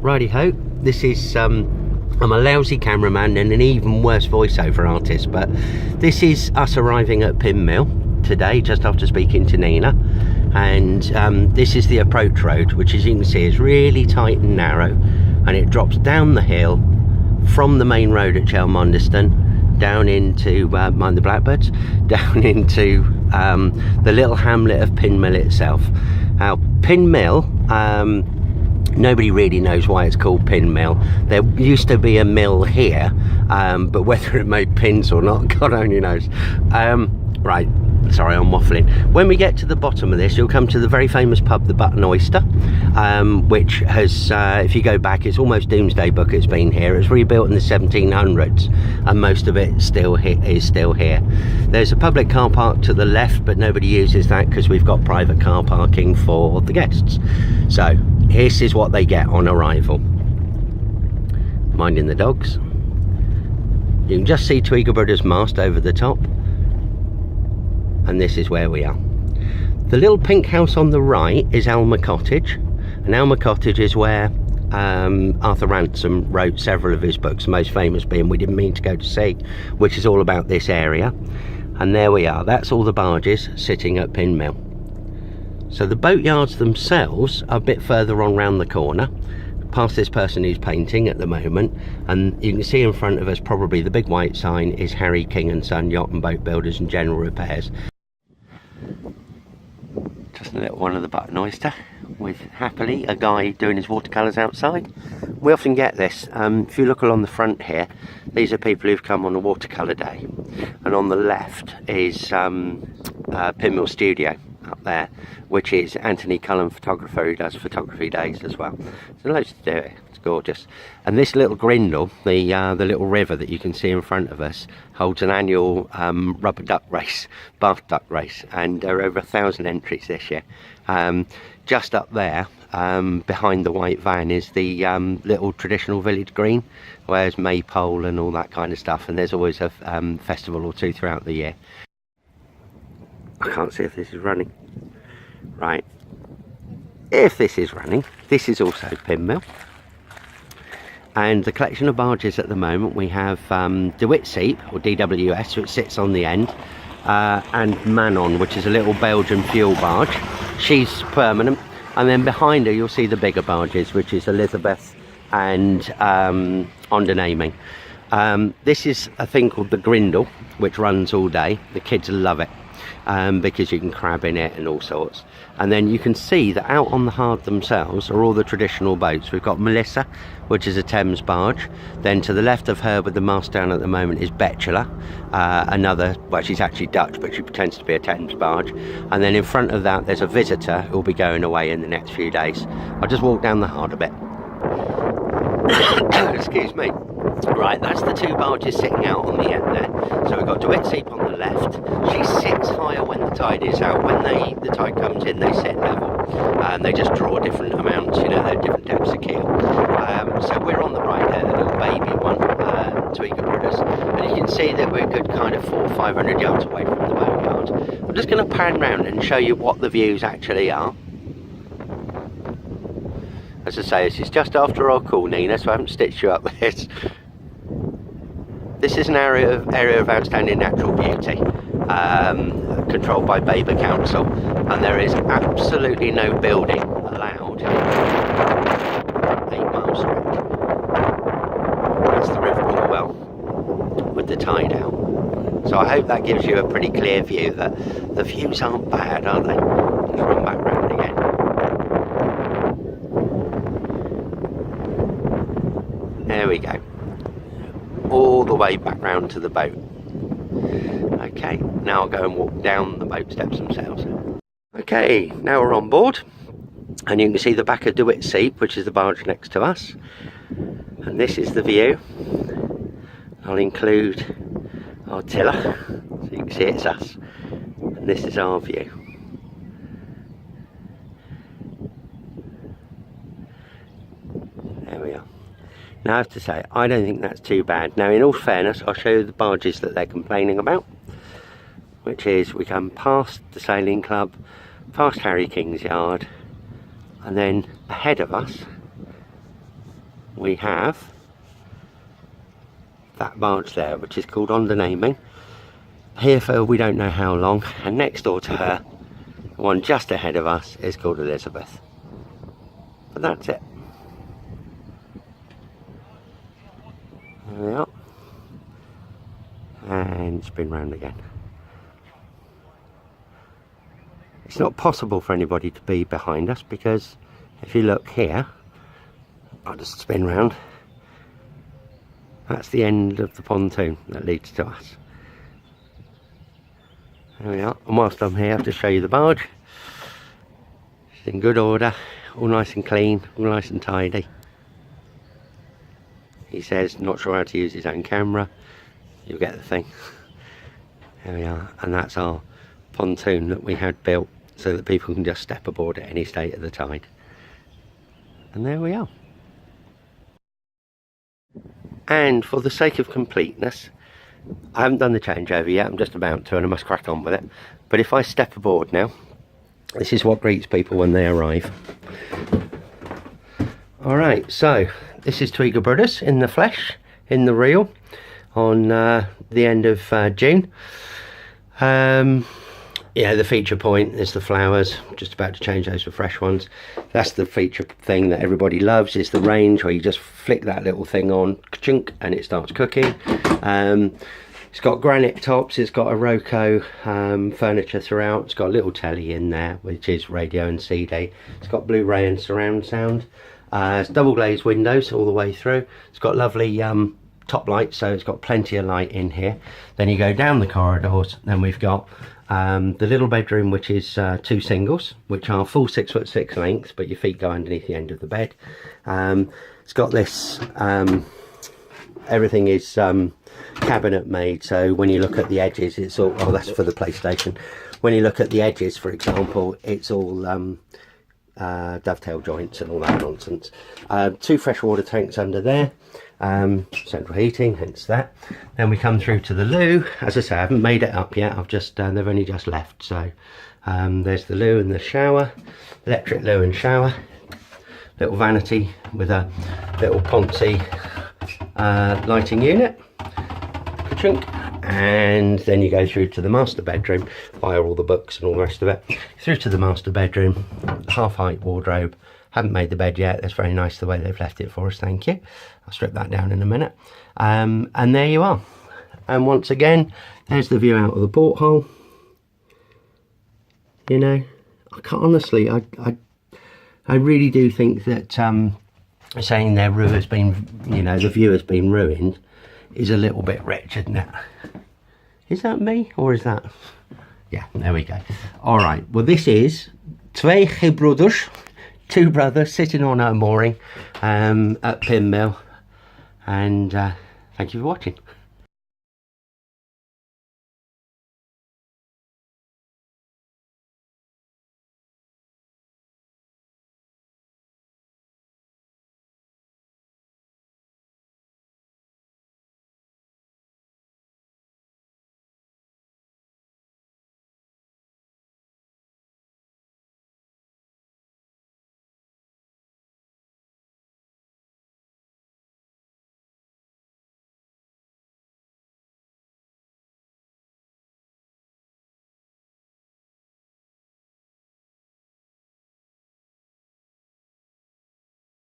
Righty-ho, this is, I'm a lousy cameraman and an even worse voiceover artist, but this is us arriving at Pin Mill today, just after speaking to Nina. And this is the approach road, which as you can see is really tight and narrow, and it drops down the hill from the main road at Chelmondiston down into, mind the blackbirds, down into the little hamlet of Pin Mill itself. Now, Pin Mill, nobody really knows why it's called Pin Mill. There used to be a mill here, but whether it made pins or not, God only knows. Right, sorry, I'm waffling. When we get to the bottom of this, you'll come to the very famous pub, the Butt and Oyster, which has, if you go back, it's almost Doomsday Book it's been here. It was rebuilt in the 1700s, and most of it is still here. There's a public car park to the left, but nobody uses that because we've got private car parking for the guests. So this is what they get on arrival. Minding the dogs. You can just see Twee Gebroeders mast over the top. And this is where we are. The little pink house on the right is Alma Cottage. And Alma Cottage is where Arthur Ransom wrote several of his books, the most famous being We Didn't Mean to Go to Sea, which is all about this area. And there we are. That's all the barges sitting at Pin Mill. So the boatyards themselves are a bit further on round the corner, past this person who's painting at the moment, and you can see in front of us probably the big white sign is Harry King and Son Yacht and Boat Builders and General Repairs. Just a little one of the Butt and Oyster with happily a guy doing his watercolours outside. We often get this. If you look along the front here, these are people who've come on a watercolour day, and on the left is Pin Mill Studio up there, which is Anthony Cullen, photographer, who does photography days as well. So loads to do it. It's gorgeous. And this little grindle, the little river that you can see in front of us, holds an annual rubber duck race, bath duck race, and there are over 1,000 entries this year. Just up there, behind the white van, is the little traditional village green, where there's maypole and all that kind of stuff, and there's always a festival or two throughout the year. I can't see if this is running. Right. If this is running, this is also Pin Mill. And the collection of barges at the moment, we have DeWitt Seep, or DWS, which sits on the end, and Manon, which is a little Belgian fuel barge. She's permanent. And then behind her, you'll see the bigger barges, which is Elizabeth and Onda Naming. This is a thing called the Grindle, which runs all day. The kids love it. Because you can crab in it and all sorts. And then you can see that out on the Hard themselves are all the traditional boats. We've got Melissa, which is a Thames barge. Then to the left of her with the mast down at the moment is Betula, another, well, she's actually Dutch, but she pretends to be a Thames barge. And then in front of that there's a visitor who'll be going away in the next few days. I'll just walk down the Hard a bit. Excuse me. Right, that's the two barges sitting out on the end there. So we've got DeWitt Seep on the left. She sits higher when the tide is out. When the tide comes in, they sit level. And they just draw different amounts, you know, they're different depths of keel. So we're on the right there, the little baby one, Twee Gebroeders. And you can see that we're a good kind of 400 or 500 yards away from the boatyard. I'm just going to pan round and show you what the views actually are. As I say, this is just after our call, Nina, so I haven't stitched you up with this. This is an area of outstanding natural beauty, controlled by Baber Council, and there is absolutely no building allowed 8 miles stretch. That's the River Orwell with the tide out. So I hope that gives you a pretty clear view that the views aren't bad, are they? Let's run back round again. There we go. All the way back round to the boat. Okay, now I'll go and walk down the boat steps themselves. Okay, now we're on board, and you can see the back of DeWitt Seep, which is the barge next to us, and this is the view. I'll include our tiller, so you can see it's us, and this is our view. There we are. Now I have to say, I don't think that's too bad. Now in all fairness, I'll show you the barges that they're complaining about, which is we come past the Sailing Club, past Harry King's yard, and then ahead of us we have that barge there, which is called Under Naming, here for we don't know how long, and next door to her, the one just ahead of us, is called Elizabeth. But that's it. There we are. And spin round again. It's not possible for anybody to be behind us, because if you look here, I'll just spin round, that's the end of the pontoon that leads to us. There we are. And whilst I'm here, I'll just show you the barge. It's in good order, all nice and clean, all nice and tidy. He says not sure how to use his own camera. You'll get the thing. There we are. And that's our pontoon that we had built so that people can just step aboard at any state of the tide. And there we are. And for the sake of completeness, I haven't done the changeover yet, I'm just about to, and I must crack on with it. But if I step aboard now, this is what greets people when they arrive. Alright, so this is Twee Gebroeders in the flesh, in the real, on the end of June. Yeah, the feature point is the flowers. I'm just about to change those for fresh ones. That's the feature thing that everybody loves, is the range where you just flick that little thing on, ka-chunk, and it starts cooking. It's got granite tops, it's got a Roco furniture throughout, it's got a little telly in there, which is radio and CD. It's got Blu-ray and surround sound. It's double glazed windows all the way through. It's got lovely top lights, so it's got plenty of light in here. Then you go down the corridors, then we've got the little bedroom, which is 2 singles, which are full 6'6" length, but your feet go underneath the end of the bed. It's got this, everything is cabinet made, so when you look at the edges, it's all, oh, that's for the PlayStation. When you look at the edges, for example, it's all dovetail joints and all that nonsense. 2 freshwater tanks under there. Central heating, hence that. Then we come through to the loo. As I say, I haven't made it up yet, I've just they've only just left. So there's the loo and the shower, electric loo and shower, little vanity with a little Ponzi lighting unit, chunk. And then you go through to the master bedroom via all the books and all the rest of it. Through to the master bedroom, half height wardrobe. Haven't made the bed yet. That's very nice the way they've left it for us, thank you. I'll strip that down in a minute. And there you are. And once again, there's the view out of the porthole. You know, I can't honestly, I really do think that saying their view has been, you know, the view has been ruined is a little bit rich, isn't it? Is that me, or is that? Yeah, there we go. All right, well, this is Twee Gebroeders, 2 brothers sitting on a mooring at Pin Mill, and thank you for watching.